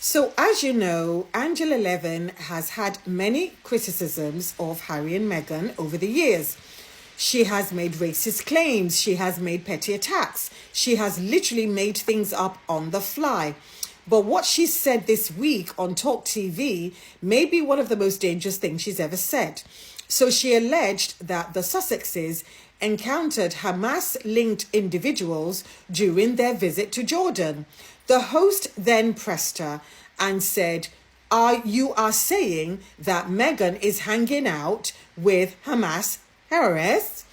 So, as you know, Angela Levin has had many criticisms of Harry and Meghan over the years. She has made racist claims. She has made petty attacks. She has literally made things up on the fly. But what she said this week on Talk TV may be one of the most dangerous things she's ever said. So she alleged that the Sussexes encountered Hamas-linked individuals during their visit to Jordan. The host then pressed her and said, you are saying that Meghan is hanging out with Hamas terrorists?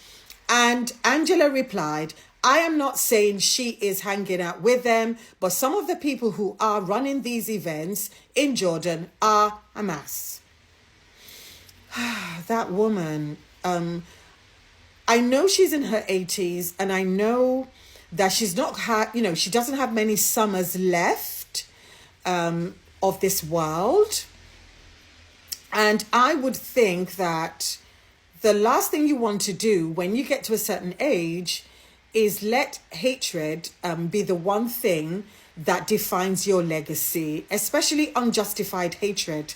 And Angela replied, I am not saying she is hanging out with them, but some of the people who are running these events in Jordan are Hamas. That woman, I know she's in her 80s, and I know that she's not she doesn't have many summers left of this world. And I would think that the last thing you want to do when you get to a certain age is let hatred be the one thing that defines your legacy, especially unjustified hatred.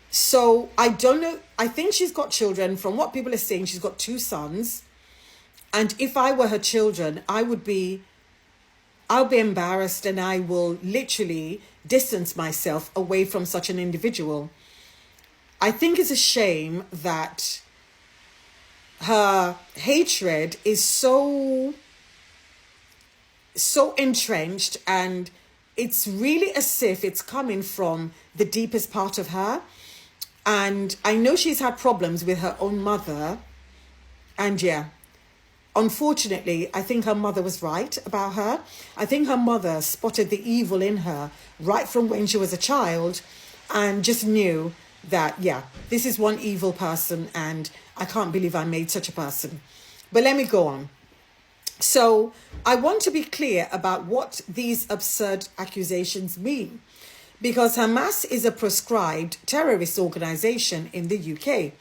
So I don't know. I think she's got children. From what people are saying, she's got 2 sons. And if I were her children, I'll be embarrassed, and I will literally distance myself away from such an individual. I think it's a shame that her hatred is so entrenched, and it's really as if it's coming from the deepest part of her. And I know she's had problems with her own mother. And yeah, unfortunately, I think her mother was right about her. I think her mother spotted the evil in her right from when she was a child and just knew that, yeah, this is one evil person and I can't believe I made such a person. But let me go on. So I want to be clear about what these absurd accusations mean, because Hamas is a proscribed terrorist organization in the UK,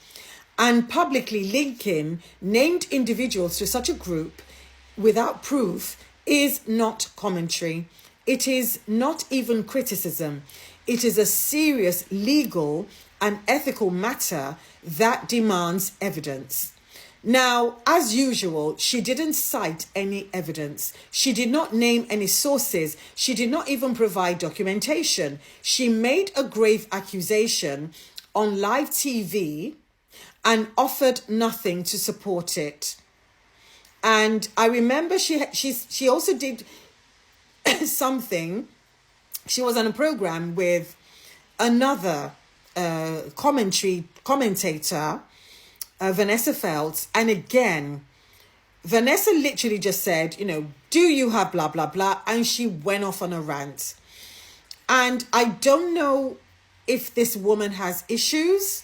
and publicly linking named individuals to such a group without proof is not commentary. It is not even criticism. It is a serious legal and ethical matter that demands evidence. Now, as usual, she didn't cite any evidence. She did not name any sources. She did not even provide documentation. She made a grave accusation on live TV and offered nothing to support it. And I remember she also did something. She was on a program with another commentator, Vanessa Feltz, and again, Vanessa literally just said, do you have blah, blah, blah, and she went off on a rant. And I don't know if this woman has issues,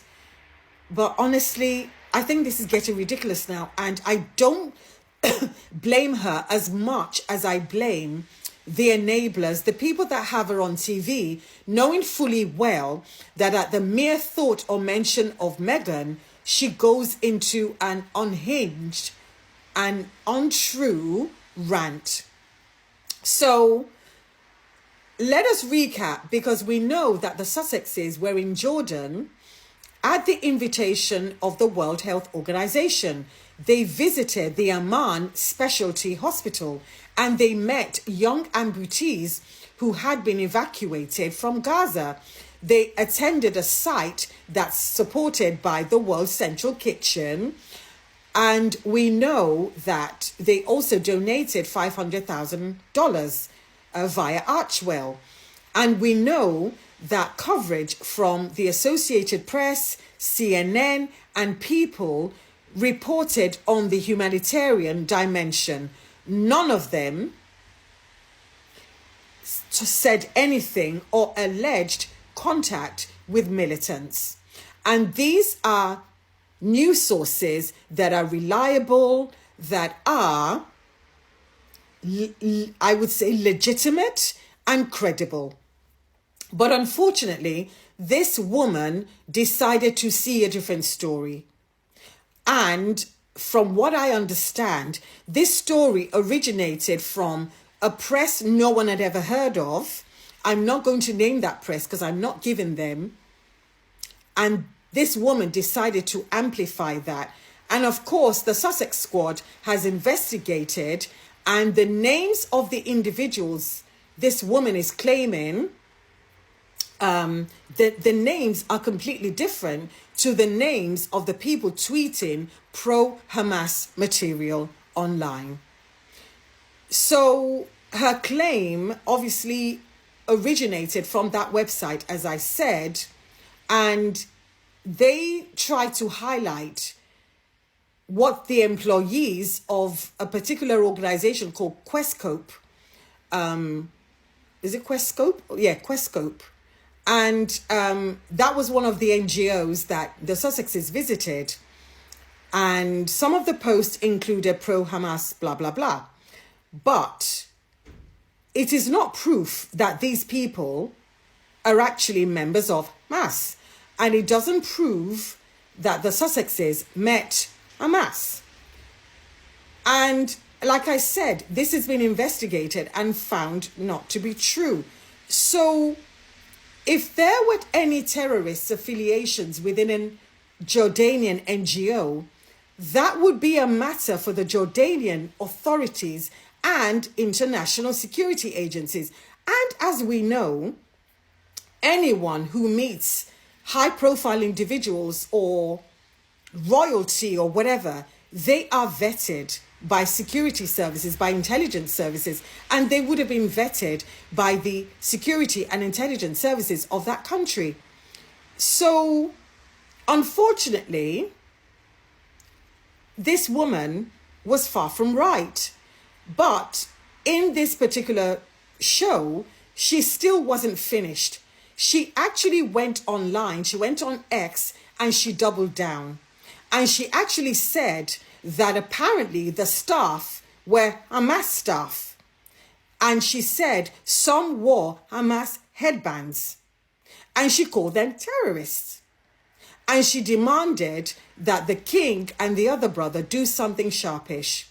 but honestly, I think this is getting ridiculous now, and I don't blame her as much as I blame the enablers, the people that have her on TV, knowing fully well that at the mere thought or mention of Meghan, she goes into an unhinged and untrue rant. So let us recap, because we know that the Sussexes were in Jordan at the invitation of the World Health Organization. They visited the Amman Specialty Hospital and they met young amputees who had been evacuated from Gaza. They attended a site that's supported by the World Central Kitchen. And we know that they also donated $500,000 via Archwell. And we know that coverage from the Associated Press, CNN, and People reported on the humanitarian dimension. None of them said anything or alleged contact with militants. And these are news sources that are reliable, that are, I would say, legitimate and credible. But unfortunately, this woman decided to see a different story. And from what I understand, this story originated from a press no one had ever heard of, I'm not going to name that press because I'm not giving them. And this woman decided to amplify that. And of course, the Sussex squad has investigated, and the names of the individuals this woman is claiming, the names are completely different to the names of the people tweeting pro-Hamas material online. So her claim obviously originated from that website, as I said, and they try to highlight what the employees of a particular organization called Questcope, is it Questcope? Yeah, Questcope. And that was one of the NGOs that the Sussexes visited. And some of the posts included pro-Hamas, blah, blah, blah. But it is not proof that these people are actually members of Hamas. And it doesn't prove that the Sussexes met Hamas. And like I said, this has been investigated and found not to be true. So if there were any terrorist affiliations within a Jordanian NGO, that would be a matter for the Jordanian authorities and international security agencies. And as we know, anyone who meets high-profile individuals or royalty or whatever, they are vetted by security services, by intelligence services, and they would have been vetted by the security and intelligence services of that country. So, unfortunately, this woman was far from right. But in this particular show, she still wasn't finished. She actually went online, she went on X, and she doubled down. And she actually said that apparently the staff were Hamas staff. And she said some wore Hamas headbands. And she called them terrorists. And she demanded that the king and the other brother do something sharpish.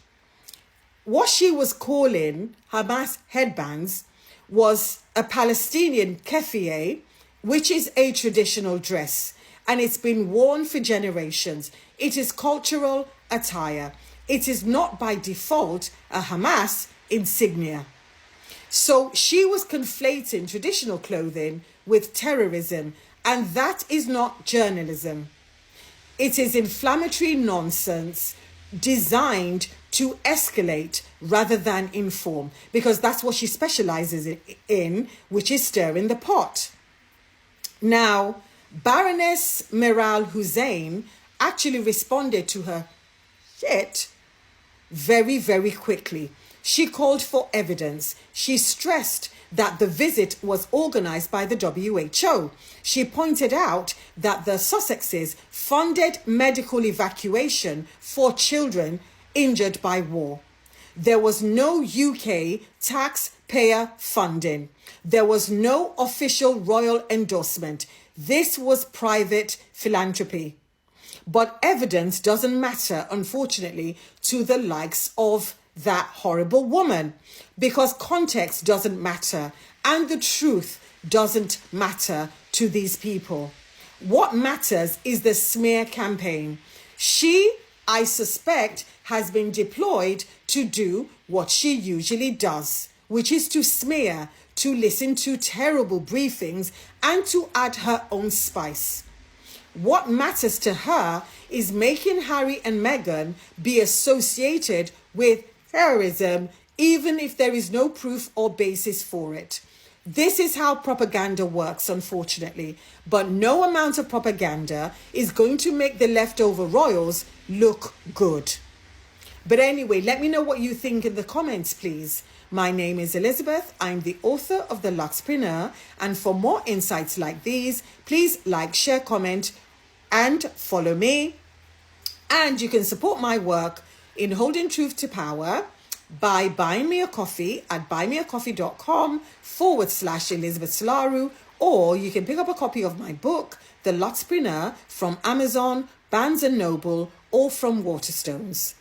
What she was calling Hamas headbands was a Palestinian keffiyeh, which is a traditional dress. And it's been worn for generations. It is cultural attire. It is not by default a Hamas insignia. So she was conflating traditional clothing with terrorism, and that is not journalism. It is inflammatory nonsense designed to escalate rather than inform, because that's what she specializes in, which is stirring the pot. Now, Baroness Miral Hussein actually responded to her shit very, very quickly. She called for evidence. She stressed that the visit was organized by the WHO. She pointed out that the Sussexes funded medical evacuation for children injured by war. There was no UK taxpayer funding. There was no official royal endorsement. This was private philanthropy. But evidence doesn't matter, unfortunately, to the likes of that horrible woman, because context doesn't matter and the truth doesn't matter to these people. What matters is the smear campaign. She, I suspect, has been deployed to do what she usually does, which is to smear, to listen to terrible briefings, and to add her own spice. What matters to her is making Harry and Meghan be associated with terrorism, even if there is no proof or basis for it. This is how propaganda works, unfortunately. But no amount of propaganda is going to make the leftover royals look good. But anyway, let me know what you think in the comments, please. My name is Elizabeth. I'm the author of The Luxpreneur. And for more insights like these, please like, share, comment, and follow me. And you can support my work in holding truth to power by buying me a coffee at buymeacoffee.com/Elizabeth Slaru, or you can pick up a copy of my book, The Luxpreneur, from Amazon, Barnes & Noble, or from Waterstones.